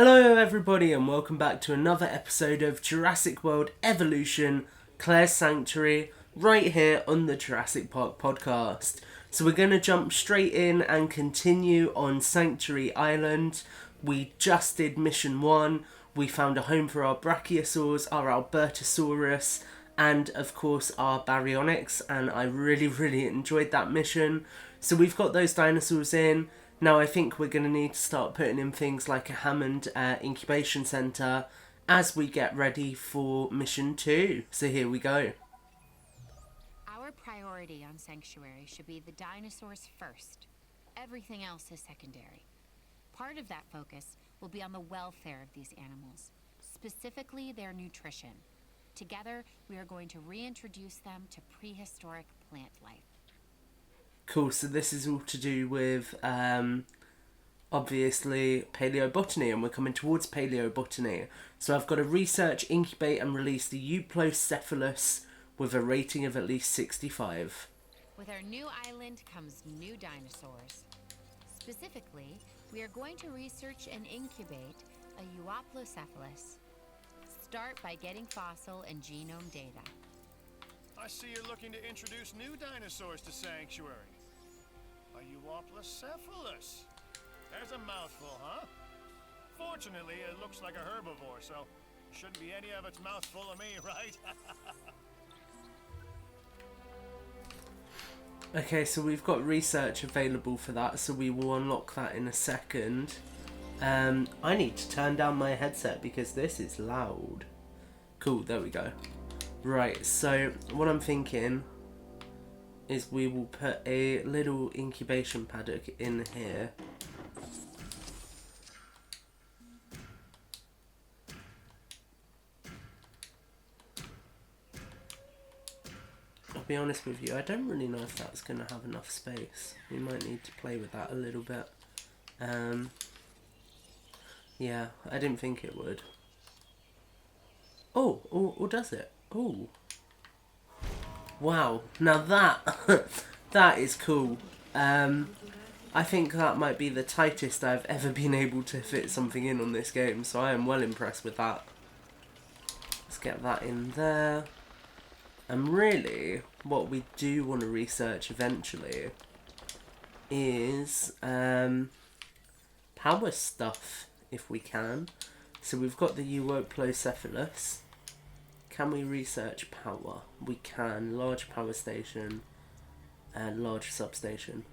Hello everybody and welcome back to another episode of Jurassic World Evolution, Claire's Sanctuary, right here on the Jurassic Park podcast. So we're going to jump straight in and continue on Sanctuary Island. We just did mission 1, we found a home for our Brachiosaurs, our Albertosaurus, and of course our Baryonyx, and I really enjoyed that mission. So we've got those dinosaurs in. Now I think we're going to need to start putting in things like a Hammond incubation centre as we get ready for mission 2. So here we go. Our priority on Sanctuary should be the dinosaurs first. Everything else is secondary. Part of that focus will be on the welfare of these animals, specifically their nutrition. Together, we are going to reintroduce them to prehistoric plant life. Cool, so this is all to do with, obviously, paleobotany, and we're coming towards paleobotany. So I've got to research, incubate, and release the Euplocephalus with a rating of at least 65. With our new island comes new dinosaurs. Specifically, we are going to research and incubate a Euplocephalus. Start by getting fossil and genome data. I see you're looking to introduce new dinosaurs to Sanctuary. A Euplocephalus. There's a mouthful, huh? Fortunately, it looks like a herbivore, so shouldn't be any of its mouthful of me, right? Okay, so we've got research available for that, so we will unlock that in a second. I need to turn down my headset because this is loud. Cool, there we go. Right, so what I'm thinking is we will put a little incubation paddock in here. I'll be honest with you, I don't really know if that's going to have enough space. We might need to play with that a little bit. Yeah, I didn't think it would. Oh, or does it? Oh. Wow, now that, that is cool. I think that might be the tightest I've ever been able to fit something in on this game, so I am well impressed with that. Let's get that in there. And really, what we do want to research eventually is power stuff, if we can. So we've got the Euplocephalus. Can we research power? We can. Large power station and large substation.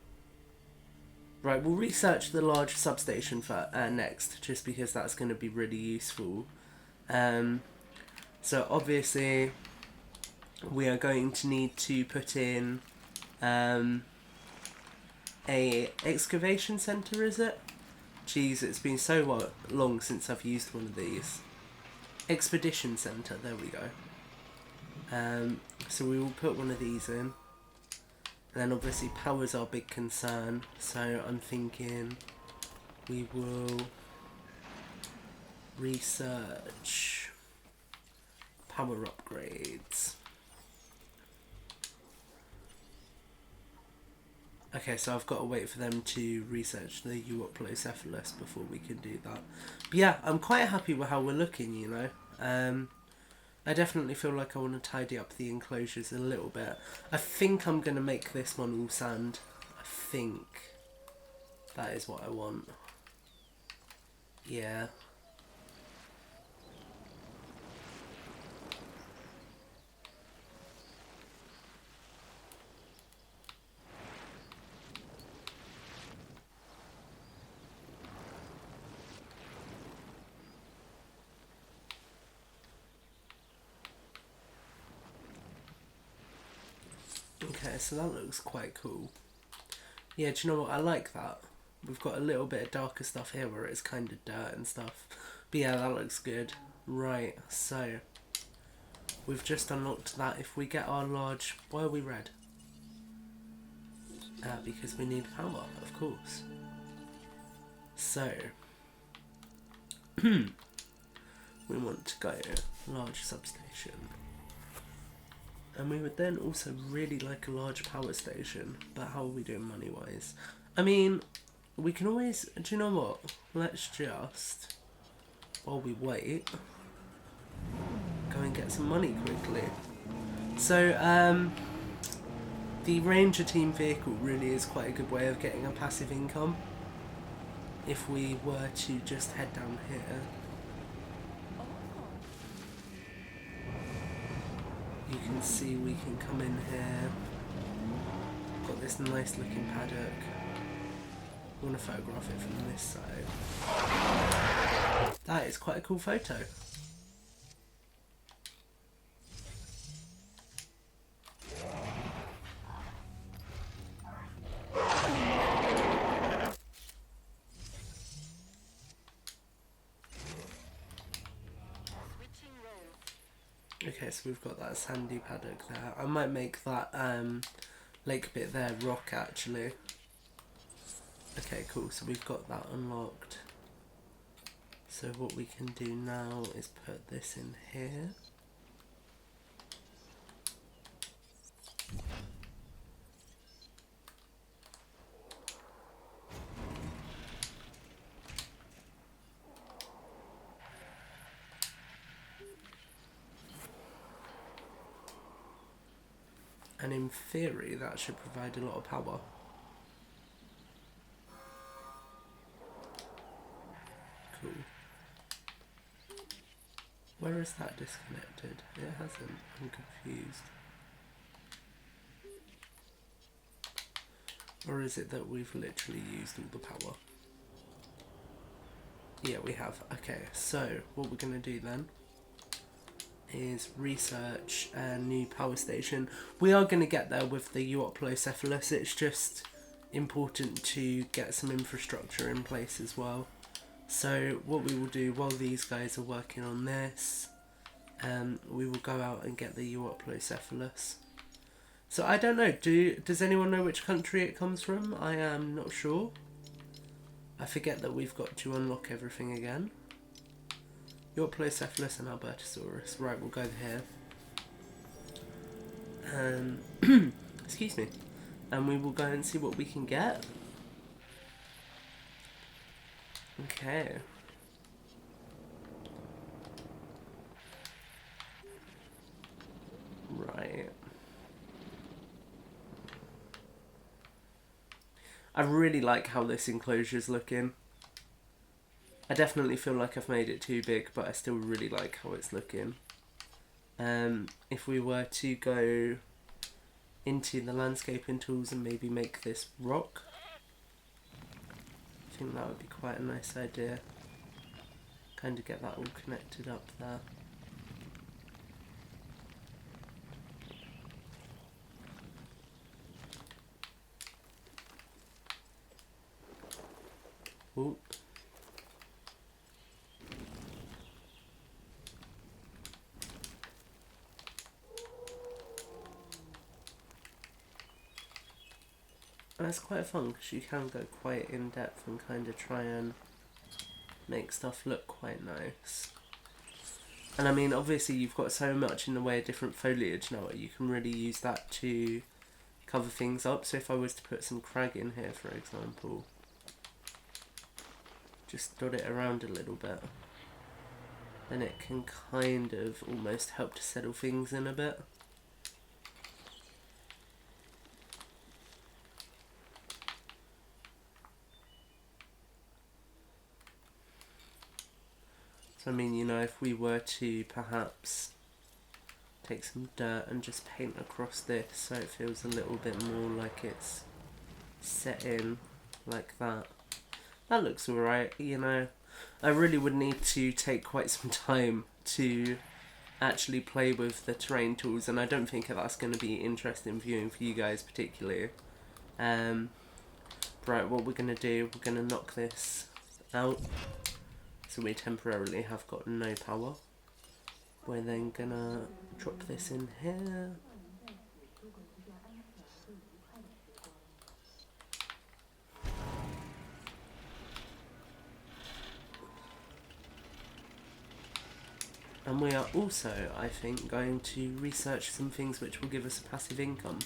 Right, we'll research the large substation for next, just because that's going to be really useful. So obviously, we are going to need to put in a excavation centre, is it? Jeez, it's been so long since I've used one of these. Expedition Centre, there we go. So we will put one of these in. And then obviously power's our big concern, so I'm thinking we will research power upgrades. Okay, so I've got to wait for them to research the Euplocephalus before we can do that. But yeah, I'm quite happy with how we're looking, you know. I definitely feel like I want to tidy up the enclosures a little bit. I think I'm going to make this one all sand. I think that is what I want. Yeah. Okay, so that looks quite cool. Yeah, do you know what? I like that. We've got a little bit of darker stuff here where it's kind of dirt and stuff. But yeah, that looks good. Right, so we've just unlocked that. If we get our large... Why are we red? Because we need power, of course. So we want to go large substation. And we would then also really like a large power station. But how are we doing money-wise? I mean, we can always... Do you know what? Let's just while we wait, go and get some money quickly. So, the Ranger Team vehicle really is quite a good way of getting a passive income. If we were to just head down here, you can see we can come in here. Got this nice looking paddock. I want to photograph it from this side. That is quite a cool photo. Okay, so we've got that sandy paddock there. I might make that lake bit there rock actually. Okay, cool, so we've got that unlocked. So what we can do now is put this in here. And in theory, that should provide a lot of power. Cool. Where is that disconnected? It hasn't. I'm confused. Or is it that we've literally used all the power? Yeah, we have. Okay, so what we're going to do then is research a new power station. We are going to get there with the Euoplocephalus. It's just important to get some infrastructure in place as well. So what we will do while these guys are working on this, we will go out and get the Euoplocephalus. So I don't know, does anyone know which country it comes from? I am not sure. I forget that we've got to unlock everything again. Euoplocephalus and Albertosaurus. Right, we'll go here. Excuse me. And we will go and see what we can get. Okay. Right. I really like how this enclosure is looking. I definitely feel like I've made it too big, but I still really like how it's looking. If we were to go into the landscaping tools and maybe make this rock, I think that would be quite a nice idea. Kind of get that all connected up there. Ooh. And it's quite fun because you can go quite in depth and kind of try and make stuff look quite nice. And I mean, obviously you've got so much in the way of different foliage now, you can really use that to cover things up. So if I was to put some crag in here, for example, just dot it around a little bit, then it can kind of almost help to settle things in a bit. So I mean, you know, if we were to perhaps take some dirt and just paint across this so it feels a little bit more like it's set in like that. That looks alright, you know. I really would need to take quite some time to actually play with the terrain tools, and I don't think that's going to be interesting viewing for you guys particularly. Right, what we're going to do, we're going to knock this out. So we temporarily have got no power. We're then going to drop this in here. And we are also, I think, going to research some things which will give us a passive income,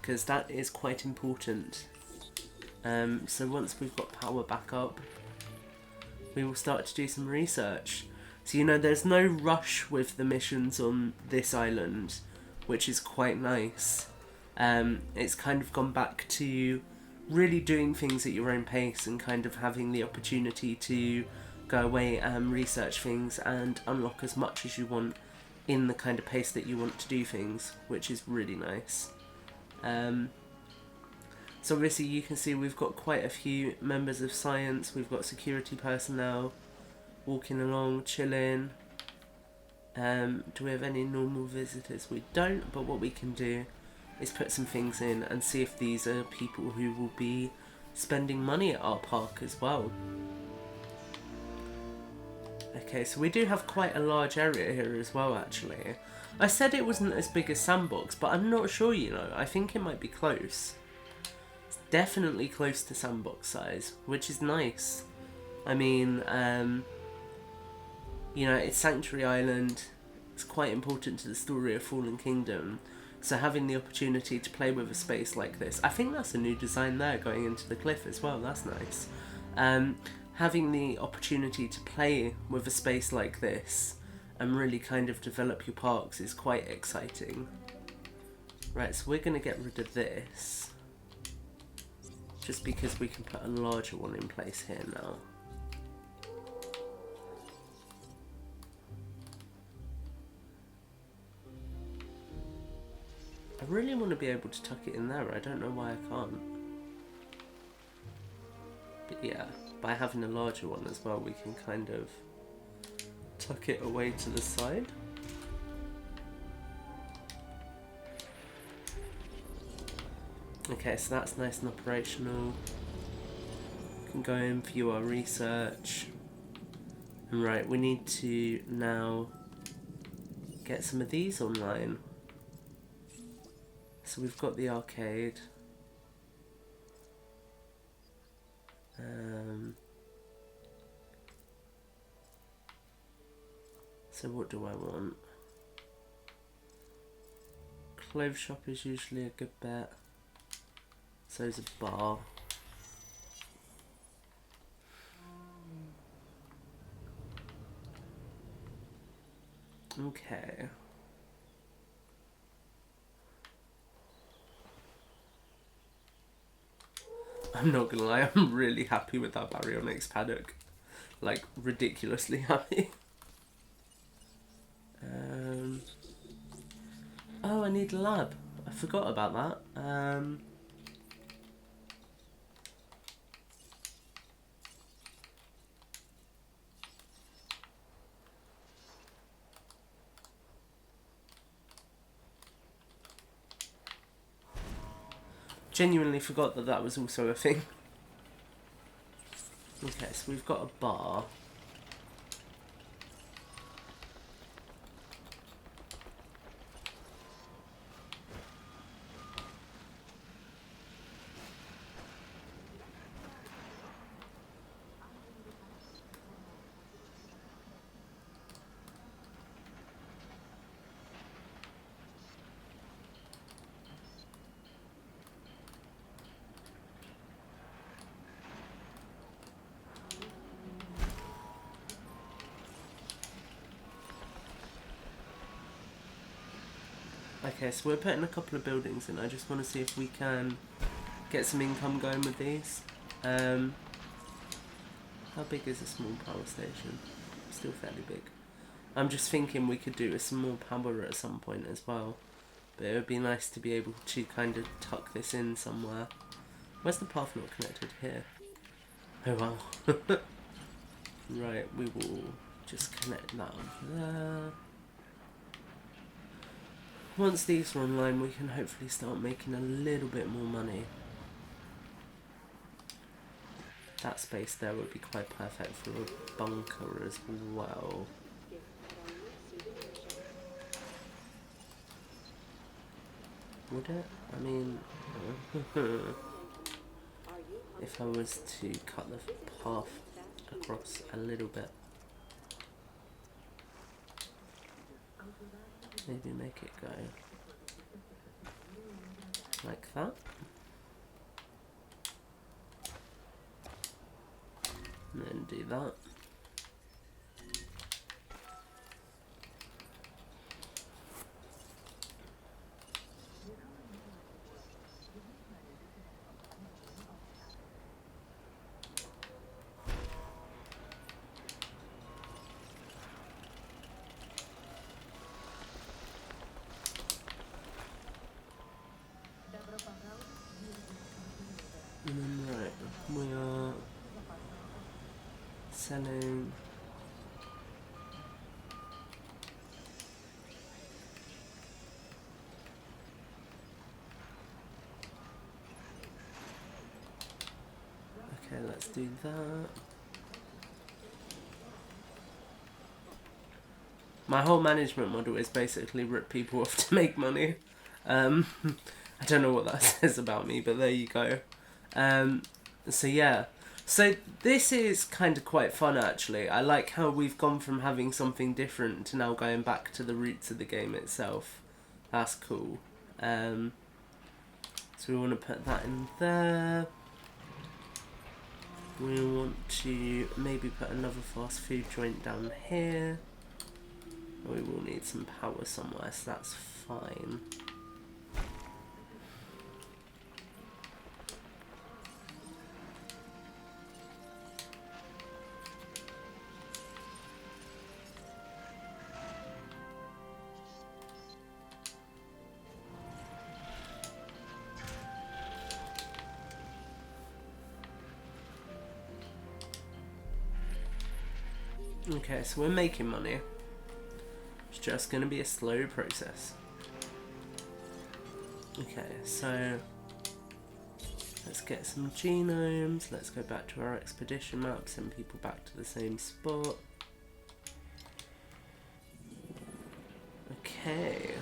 because that is quite important. So once we've got power back up, we will start to do some research. So, you know, there's no rush with the missions on this island, which is quite nice. It's kind of gone back to really doing things at your own pace and kind of having the opportunity to go away and research things and unlock as much as you want in the kind of pace that you want to do things, which is really nice. So obviously you can see we've got quite a few members of science. We've got security personnel walking along, chilling. Do we have any normal visitors? We don't, but what we can do is put some things in and see if these are people who will be spending money at our park as well. Okay, so we do have quite a large area here as well, actually. I said it wasn't as big as Sandbox, but I'm not sure, you know. I think it might be close. It's definitely close to Sandbox size, which is nice. I mean, you know, it's Sanctuary Island. It's quite important to the story of Fallen Kingdom. So having the opportunity to play with a space like this, I think that's a new design there going into the cliff as well. That's nice. Having the opportunity to play with a space like this and really kind of develop your parks is quite exciting. Right, so we're going to get rid of this. Just because we can put a larger one in place here now. I really want to be able to tuck it in there. I don't know why I can't. But yeah, by having a larger one as well, we can kind of tuck it away to the side. Okay, so that's nice and operational. We can go and view our research. And right, we need to now get some of these online. So we've got the arcade. So what do I want? Clothes shop is usually a good bet. So is a bar. Okay. I'm not gonna lie, I'm really happy with that baryonyx paddock. Like, ridiculously happy. Oh, I need a lab. I forgot about that. Genuinely forgot that that was also a thing. Okay, so we've got a bar. Okay, so we're putting a couple of buildings in. I just want to see if we can get some income going with these. How big is a small power station? Still fairly big. I'm just thinking we could do a small power at some point as well. But it would be nice to be able to kind of tuck this in somewhere. Where's the path not connected? Here. Oh wow. Right, we will just connect that over there. Once these are online, we can hopefully start making a little bit more money. That space there would be quite perfect for a bunker as well. Would it? I mean, if I was to cut the path across a little bit. Maybe make it go like that. And then do that. Selling. Okay, let's do that. My whole management model is basically rip people off to make money. I don't know what that says about me, but there you go. So yeah. So this is kind of quite fun actually. I like how we've gone from having something different to now going back to the roots of the game itself. That's cool. So we want to put that in there. We want to maybe put another fast food joint down here. We will need some power somewhere, so that's fine. Okay, so we're making money. It's just going to be a slow process. Okay, so let's get some genomes. Let's go back to our expedition map, send people back to the same spot. Okay.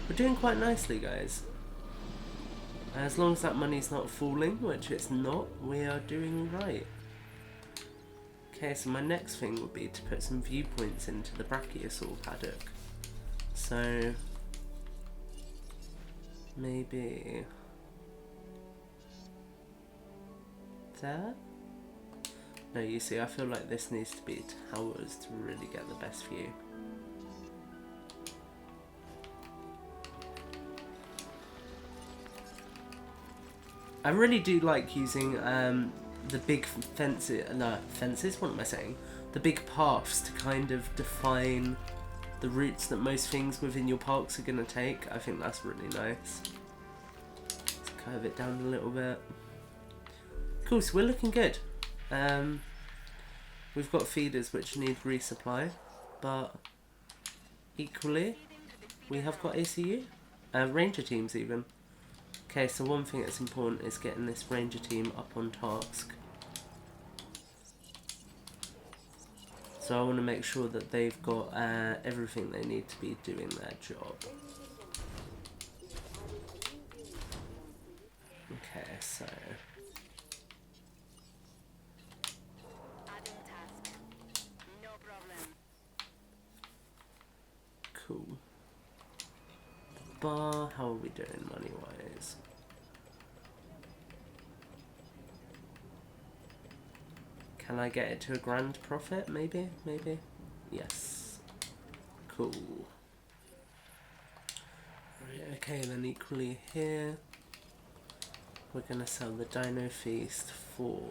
We're doing quite nicely, guys. As long as that money's not falling, which it's not, we are doing right. Okay, so my next thing would be to put some viewpoints into the brachiosaur paddock. So maybe there? No, you see, I feel like this needs to be towers to really get the best view. I really do like using the big fences, what am I saying? The big paths to kind of define the routes that most things within your parks are going to take. I think that's really nice. Let's curve it down a little bit. Cool, so we're looking good. We've got feeders which need resupply, but equally we have got ACU, ranger teams even. Okay, so one thing that's important is getting this ranger team up on task. So I want to make sure that they've got everything they need to be doing their job. Okay, so cool. Bar, how are we doing money wise? Can I get it to a grand profit? Maybe? Yes. Cool. Right, okay, then equally here, we're going to sell the Dino Feast for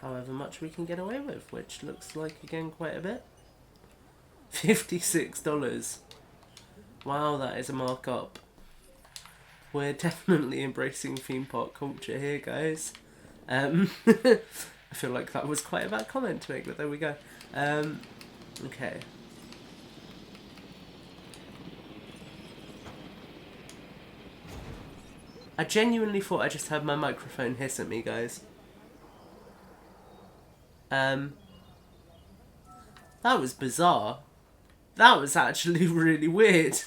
however much we can get away with, which looks like, again, quite a bit. $56. Wow, that is a markup. We're definitely embracing theme park culture here, guys. I feel like that was quite a bad comment to make, but there we go. Okay. I genuinely thought I just heard my microphone hiss at me, guys. That was bizarre. That was actually really weird.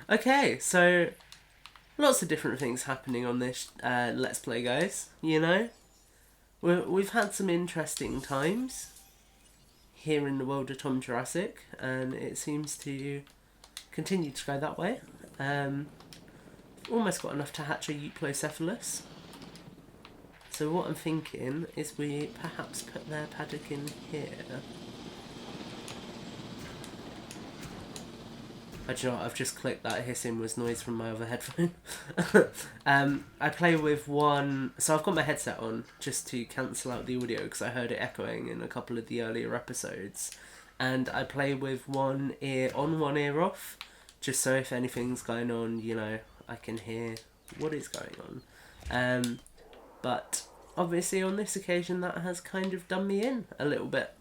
Okay, so lots of different things happening on this Let's Play, guys. You know, we've had some interesting times here in the world of Tom Jurassic, and it seems to continue to go that way. Almost got enough to hatch a Euplocephalus. So what I'm thinking is we perhaps put their paddock in here. Do you know what? I've just clicked that hissing was noise from my other headphone. I play with one, so I've got my headset on just to cancel out the audio because I heard it echoing in a couple of the earlier episodes, and I play with one ear on, one ear off, just so if anything's going on, you know, I can hear what is going on. But obviously on this occasion that has kind of done me in a little bit.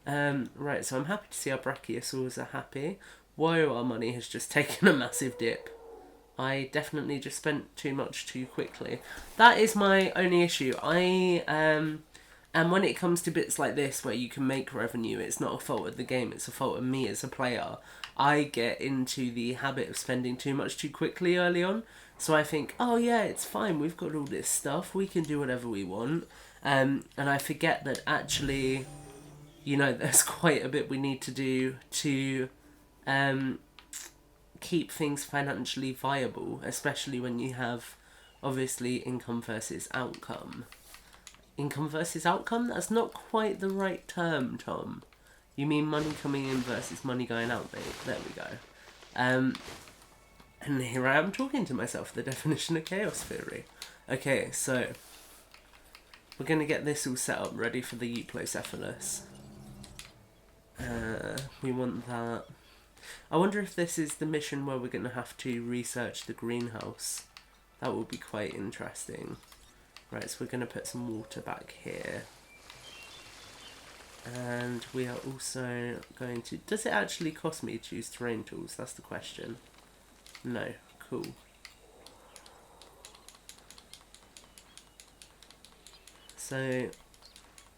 Right, so I'm happy to see our brachiosaurs are happy. Whoa, our money has just taken a massive dip. I definitely just spent too much too quickly. That is my only issue. And when it comes to bits like this where you can make revenue, it's not a fault of the game, it's a fault of me as a player. I get into the habit of spending too much too quickly early on. So I think, oh yeah, it's fine, we've got all this stuff, we can do whatever we want. And I forget that actually, you know, there's quite a bit we need to do to keep things financially viable, especially when you have, obviously, income versus outcome. Income versus outcome? That's not quite the right term, Tom. You mean money coming in versus money going out, mate. There we go. And here I am talking to myself, the definition of chaos theory. Okay, so we're going to get this all set up, ready for the Euplocephalus. We want that. I wonder if this is the mission where we're going to have to research the greenhouse. That will be quite interesting. Right, so we're going to put some water back here. And we are also going to... Does it actually cost me to use terrain tools? That's the question. No. Cool. So,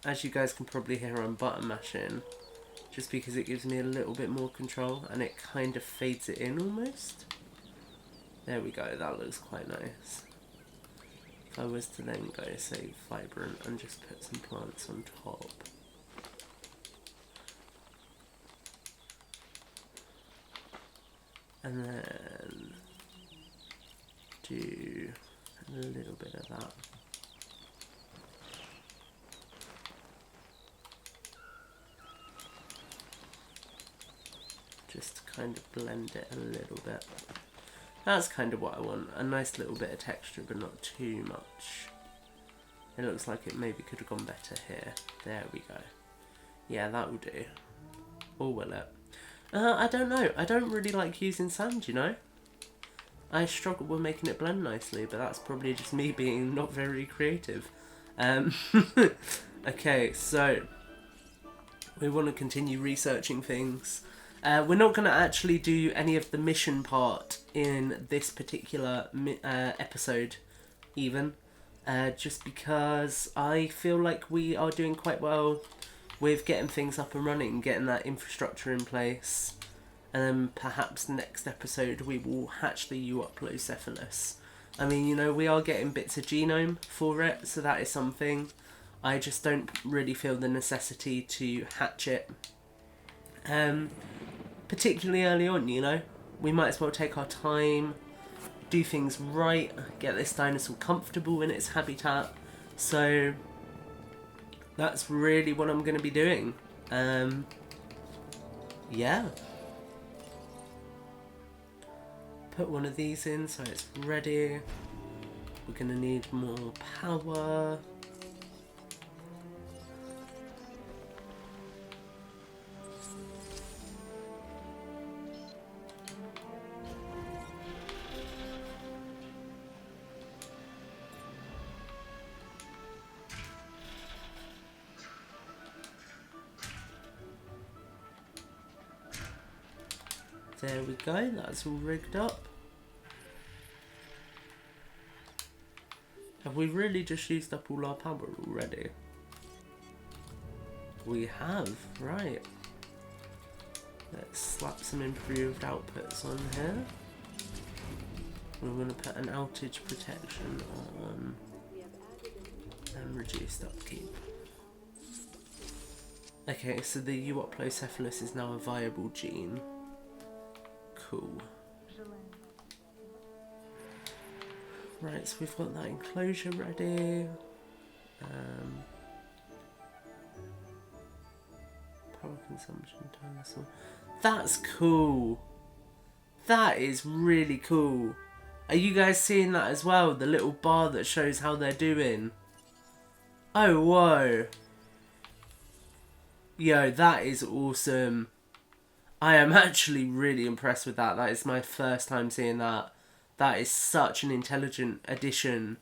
as you guys can probably hear, I'm button mashing. Just because it gives me a little bit more control. And it kind of fades it in almost. There we go. That looks quite nice. If I was to then go, say, vibrant and just put some plants on top. And then do a little bit of that. Just kind of blend it a little bit. That's kind of what I want. A nice little bit of texture, but not too much. It looks like it maybe could have gone better here. There we go. Yeah, that will do. Or will it? I don't know. I don't really like using sand, you know? I struggle with making it blend nicely, but that's probably just me being not very creative. Okay, so we want to continue researching things. We're not going to actually do any of the mission part in this particular episode, even. Just because I feel like we are doing quite well with getting things up and running, getting that infrastructure in place. And then perhaps next episode we will hatch the Euoplocephalus. I mean, you know, we are getting bits of genome for it, so that is something. I just don't really feel the necessity to hatch it. Particularly early on, you know. We might as well take our time, do things right, get this dinosaur comfortable in its habitat. So that's really what I'm going to be doing. Yeah. Put one of these in so it's ready. We're going to need more power. There we go, that's all rigged up. Have we really just used up all our power already? We have, right. Let's slap some improved outputs on here. We're going to put an outage protection on and reduced upkeep. Okay, so the Euoplocephalus is now a viable gene. Cool. Right, so we've got that enclosure ready. Power consumption dinosaur. That's cool. That is really cool. Are you guys seeing that as well? The little bar that shows how they're doing. Oh, whoa. Yo, that is awesome. I am actually really impressed with that. That is my first time seeing that. That is such an intelligent addition.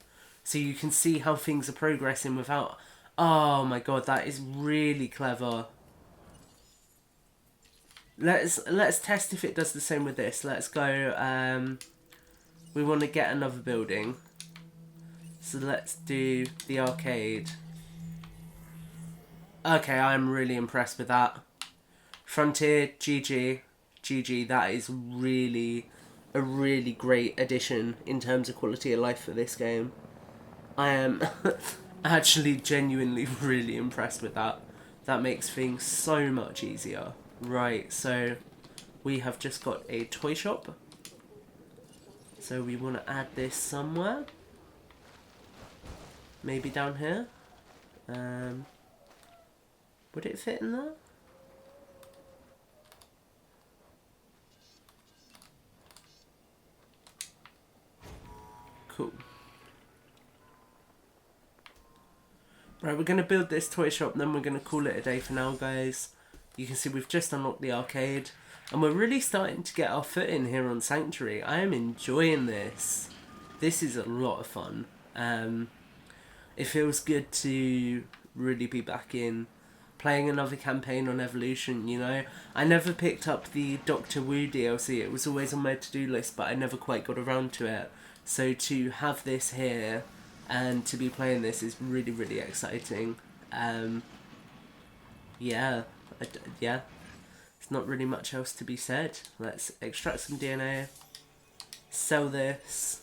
so you can see how things are progressing without... Oh my god, that is really clever. Let's test if it does the same with this. Let's go, we want to get another building. So let's do the arcade. Okay, I'm really impressed with that. Frontier, GG. GG, that is really a really great addition in terms of quality of life for this game. I am actually genuinely really impressed with that. That makes things so much easier. Right, so we have just got a toy shop. So we want to add this somewhere. Maybe down here. Would it fit in there? Cool. Right, we're going to build this toy shop, then we're going to call it a day for now, guys. You can see we've just unlocked the arcade, and we're really starting to get our foot in here on Sanctuary. I am enjoying this. This is a lot of fun. It feels good to really be back in playing another campaign on Evolution, you know. I never picked up the Doctor Wu DLC. It was always on my to-do list, but I never quite got around to it. So to have this here and to be playing this is really, really exciting. Yeah. There's not really much else to be said. Let's extract some DNA. Sell this.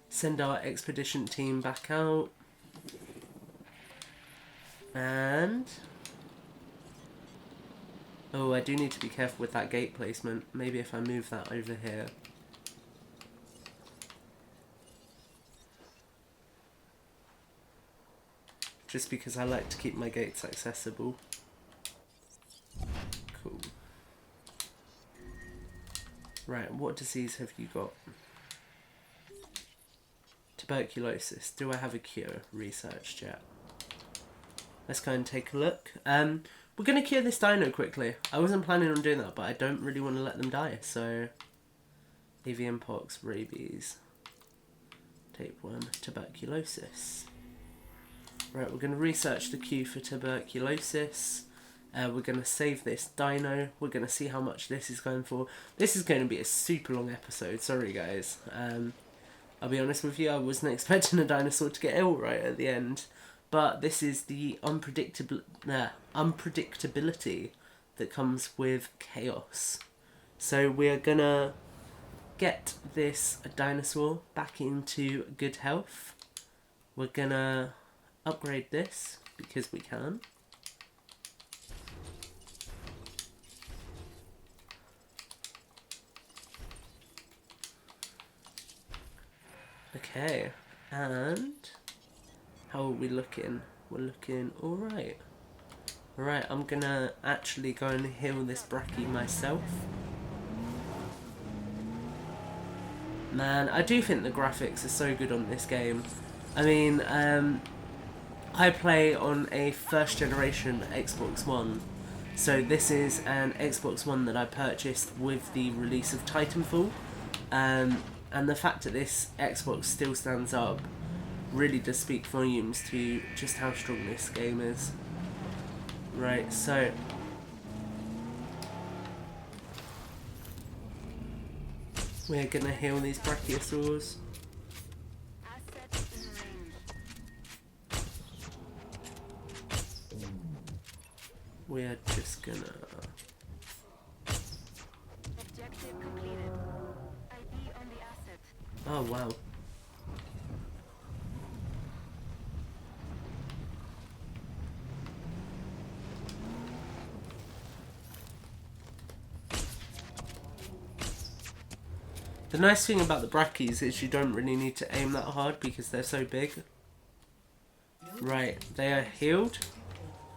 Send our expedition team back out. And... oh, I do need to be careful with that gate placement. Maybe if I move that over here. Just because I like to keep my gates accessible. Cool. Right, what disease have you got? Tuberculosis. Do I have a cure? Researched yet. Let's go and take a look. We're going to cure this dino quickly. I wasn't planning on doing that, but I don't really want to let them die. So, avian pox, rabies, tapeworm, tuberculosis. Right, we're going to research the queue for tuberculosis. We're going to save this dino. We're going to see how much this is going for. This is going to be a super long episode. Sorry, guys. I'll be honest with you, I wasn't expecting a dinosaur to get ill right at the end. But this is the unpredictability that comes with chaos. So we're going to get this dinosaur back into good health. We're going to upgrade this because we can. Okay, and how are we looking? We're looking alright. Alright, I'm gonna actually go and heal this Bracky myself. Man, I do think the graphics are so good on this game. I mean, I play on a first generation Xbox One. So this is an Xbox One that I purchased with the release of Titanfall. And the fact that this Xbox still stands up really does speak volumes to just how strong this game is. Right, so... we're gonna heal these brachiosaurs. We're just gonna... objective completed. ID on the asset. oh wow. The nice thing about the brackies is you don't really need to aim that hard because they're so big. Right, they are healed.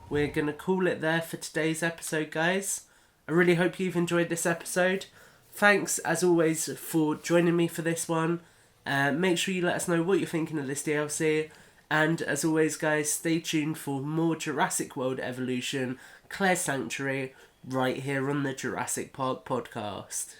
We're going to call it there for today's episode, guys. I really hope you've enjoyed this episode. Thanks, as always, for joining me for this one. Make sure you let us know what you're thinking of this DLC. And as always, guys, stay tuned for more Jurassic World Evolution, Claire's Sanctuary, right here on the Jurassic Park podcast.